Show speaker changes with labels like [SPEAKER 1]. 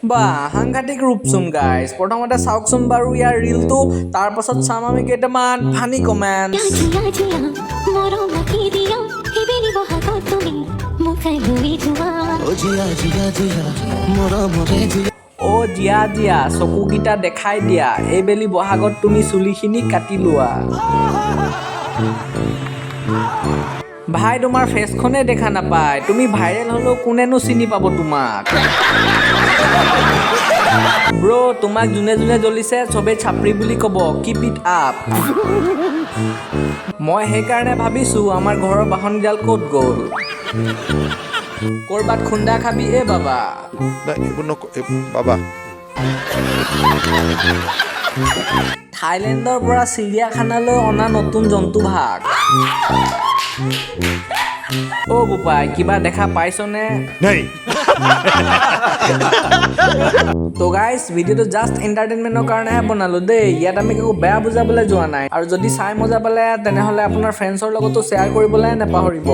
[SPEAKER 1] বা সাংঘাতিক ৰূপচোন গাইজ প্ৰথমতে চাওকচোন বাৰু ইয়াৰ ৰিলটো তাৰ পাছত চাম আমি কেইটামান ফানি কমেণ্ট অ জিয়া জিয়া চকুকেইটা দেখাই দিয়া এইবেলি বহাগত তুমি চুলিখিনি কাটি লোৱা ভাই তোমাৰ ফেচখনে দেখা নাপায় তুমি ভাইৰেল হ'লেও কোনেনো চিনি পাব তোমাক ব্ৰ তোমাক যোনে যোনে জ্বলিছে চবেই চাপৰি বুলি ক'ব কিপ ইট আপ মই সেইকাৰণে ভাবিছো আমাৰ ঘৰৰ বাহনকেইডাল ক'ত গ'ল ক'ৰবাত খুন্দা খাবি এ বাবা
[SPEAKER 2] বাবা
[SPEAKER 1] থাইলেণ্ডৰ পৰা চিৰিয়াখানালৈ অনা নতুন জন্তু ভাগ অ বোপাই কিবা দেখা পাইছনে তো গাইজ ভিডিঅ'টো জাষ্ট এণ্টাৰটেইনমেণ্টৰ কাৰণেহে বনালো দেই ইয়াত আমি একো বেয়া বুজাবলৈ যোৱা নাই আৰু যদি চাই মজা পালে তেনেহ'লে আপোনাৰ ফ্ৰেণ্ডছৰ লগতো শ্বেয়াৰ কৰিবলৈ নাপাহৰিব